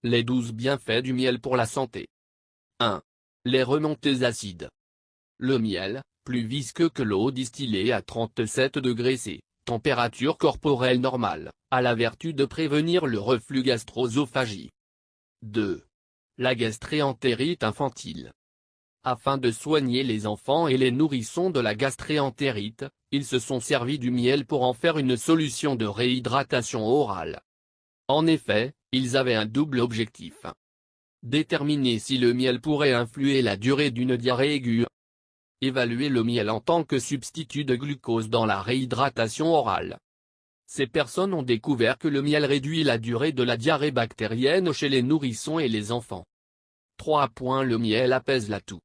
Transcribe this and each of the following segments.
Les 12 bienfaits du miel pour la santé. 1. Les remontées acides. Le miel, plus visqueux que l'eau distillée à 37 degrés C, température corporelle normale, a la vertu de prévenir le reflux gastro-œsophagique. 2. La gastréentérite infantile. Afin de soigner les enfants et les nourrissons de la gastréentérite, ils se sont servis du miel pour en faire une solution de réhydratation orale. En effet, ils avaient un double objectif. Déterminer si le miel pourrait influer la durée d'une diarrhée aiguë. Évaluer le miel en tant que substitut de glucose dans la réhydratation orale. Ces personnes ont découvert que le miel réduit la durée de la diarrhée bactérienne chez les nourrissons et les enfants. 3. Le miel apaise la toux.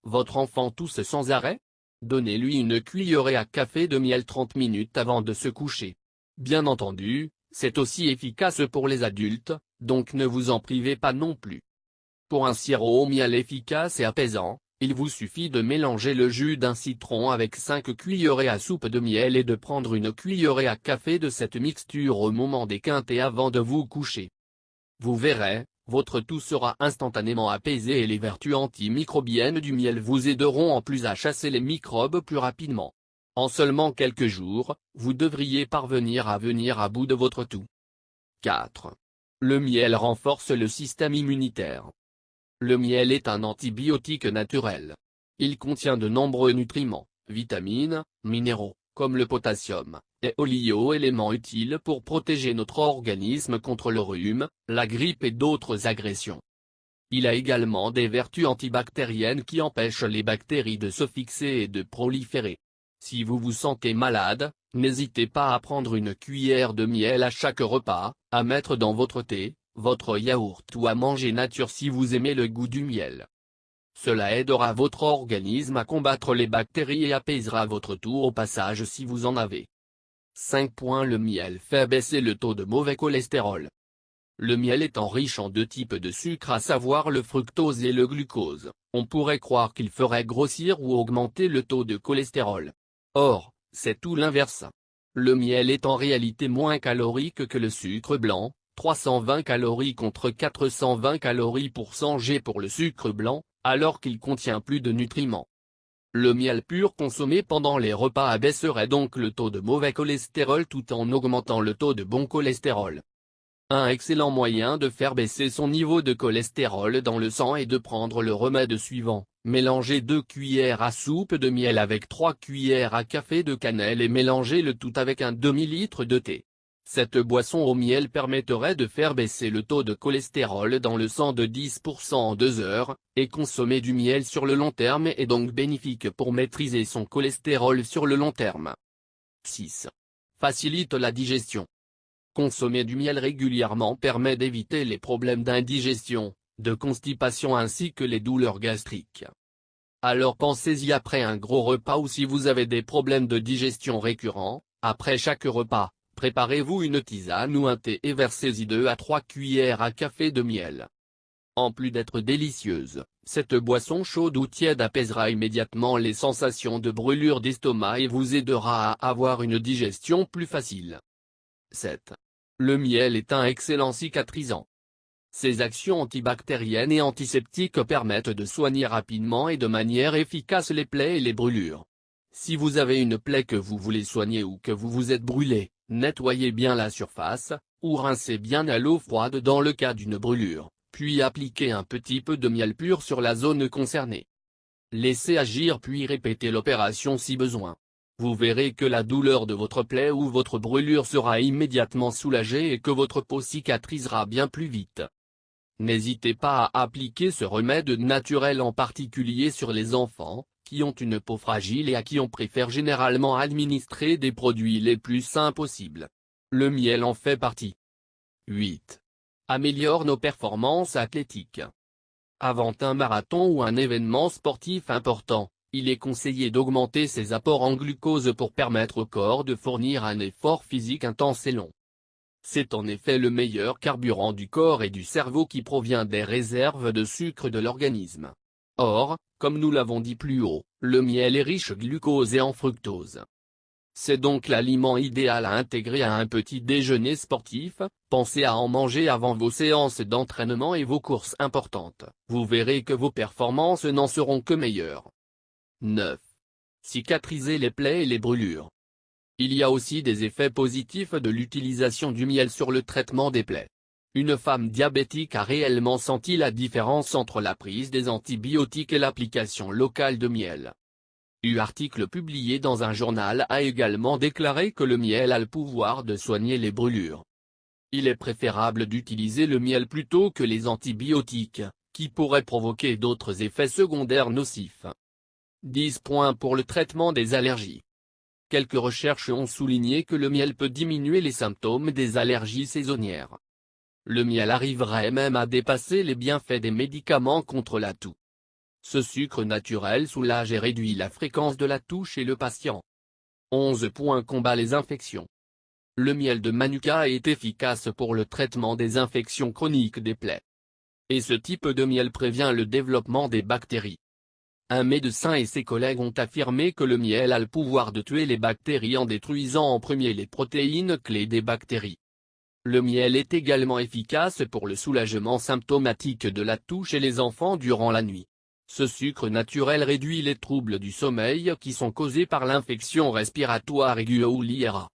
Votre enfant tousse sans arrêt? Donnez-lui une cuillerée à café de miel 30 minutes avant de se coucher. Bien entendu, c'est aussi efficace pour les adultes, donc ne vous en privez pas non plus. Pour un sirop au miel efficace et apaisant, il vous suffit de mélanger le jus d'un citron avec 5 cuillerées à soupe de miel et de prendre une cuillerée à café de cette mixture au moment des quintets avant de vous coucher. Vous verrez, votre toux sera instantanément apaisée et les vertus antimicrobiennes du miel vous aideront en plus à chasser les microbes plus rapidement. En seulement quelques jours, vous devriez parvenir à venir à bout de votre toux. 4. Le miel renforce le système immunitaire. Le miel est un antibiotique naturel. Il contient de nombreux nutriments, vitamines, minéraux, comme le potassium, et oligo-éléments utiles pour protéger notre organisme contre le rhume, la grippe et d'autres agressions. Il a également des vertus antibactériennes qui empêchent les bactéries de se fixer et de proliférer. Si vous vous sentez malade, n'hésitez pas à prendre une cuillère de miel à chaque repas, à mettre dans votre thé, votre yaourt ou à manger nature si vous aimez le goût du miel. Cela aidera votre organisme à combattre les bactéries et apaisera votre toux au passage si vous en avez. 5. Le miel fait baisser le taux de mauvais cholestérol. Le miel étant riche en deux types de sucre à savoir le fructose et le glucose, on pourrait croire qu'il ferait grossir ou augmenter le taux de cholestérol. Or, c'est tout l'inverse. Le miel est en réalité moins calorique que le sucre blanc, 320 calories contre 420 calories pour 100 g pour le sucre blanc, alors qu'il contient plus de nutriments. Le miel pur consommé pendant les repas abaisserait donc le taux de mauvais cholestérol tout en augmentant le taux de bon cholestérol. Un excellent moyen de faire baisser son niveau de cholestérol dans le sang est de prendre le remède suivant, mélanger 2 cuillères à soupe de miel avec 3 cuillères à café de cannelle et mélanger le tout avec un demi-litre de thé. Cette boisson au miel permettrait de faire baisser le taux de cholestérol dans le sang de 10% en 2 heures, et consommer du miel sur le long terme est donc bénéfique pour maîtriser son cholestérol sur le long terme. 6. Facilite la digestion. Consommer du miel régulièrement permet d'éviter les problèmes d'indigestion, de constipation ainsi que les douleurs gastriques. Alors pensez-y après un gros repas ou si vous avez des problèmes de digestion récurrents, après chaque repas. Préparez-vous une tisane ou un thé et versez-y 2 à 3 cuillères à café de miel. En plus d'être délicieuse, cette boisson chaude ou tiède apaisera immédiatement les sensations de brûlure d'estomac et vous aidera à avoir une digestion plus facile. 7. Le miel est un excellent cicatrisant. Ses actions antibactériennes et antiseptiques permettent de soigner rapidement et de manière efficace les plaies et les brûlures. Si vous avez une plaie que vous voulez soigner ou que vous vous êtes brûlé, nettoyez bien la surface, ou rincez bien à l'eau froide dans le cas d'une brûlure, puis appliquez un petit peu de miel pur sur la zone concernée. Laissez agir puis répétez l'opération si besoin. Vous verrez que la douleur de votre plaie ou votre brûlure sera immédiatement soulagée et que votre peau cicatrisera bien plus vite. N'hésitez pas à appliquer ce remède naturel en particulier sur les enfants, qui ont une peau fragile et à qui on préfère généralement administrer des produits les plus sains possibles. Le miel en fait partie. 8. Améliore nos performances athlétiques. Avant un marathon ou un événement sportif important, il est conseillé d'augmenter ses apports en glucose pour permettre au corps de fournir un effort physique intense et long. C'est en effet le meilleur carburant du corps et du cerveau qui provient des réserves de sucre de l'organisme. Or, comme nous l'avons dit plus haut, le miel est riche en glucose et en fructose. C'est donc l'aliment idéal à intégrer à un petit déjeuner sportif. Pensez à en manger avant vos séances d'entraînement et vos courses importantes. Vous verrez que vos performances n'en seront que meilleures. 9. Cicatriser les plaies et les brûlures. Il y a aussi des effets positifs de l'utilisation du miel sur le traitement des plaies. Une femme diabétique a réellement senti la différence entre la prise des antibiotiques et l'application locale de miel. Article publié dans un journal a également déclaré que le miel a le pouvoir de soigner les brûlures. Il est préférable d'utiliser le miel plutôt que les antibiotiques, qui pourraient provoquer d'autres effets secondaires nocifs. 10 points pour le traitement des allergies. Quelques recherches ont souligné que le miel peut diminuer les symptômes des allergies saisonnières. Le miel arriverait même à dépasser les bienfaits des médicaments contre la toux. Ce sucre naturel soulage et réduit la fréquence de la toux chez le patient. 11 points combat les infections. Le miel de Manuka est efficace pour le traitement des infections chroniques des plaies. Et ce type de miel prévient le développement des bactéries. Un médecin et ses collègues ont affirmé que le miel a le pouvoir de tuer les bactéries en détruisant en premier les protéines clés des bactéries. Le miel est également efficace pour le soulagement symptomatique de la toux chez les enfants durant la nuit. Ce sucre naturel réduit les troubles du sommeil qui sont causés par l'infection respiratoire aiguë ou l'IRA.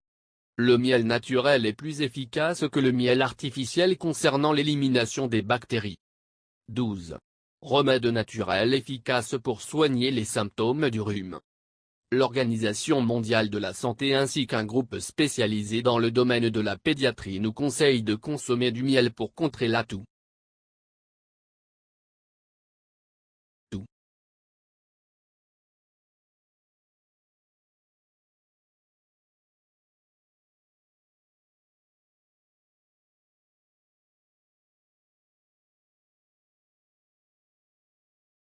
Le miel naturel est plus efficace que le miel artificiel concernant l'élimination des bactéries. 12. Remède naturel efficace pour soigner les symptômes du rhume. L'Organisation mondiale de la santé ainsi qu'un groupe spécialisé dans le domaine de la pédiatrie nous conseille de consommer du miel pour contrer la toux.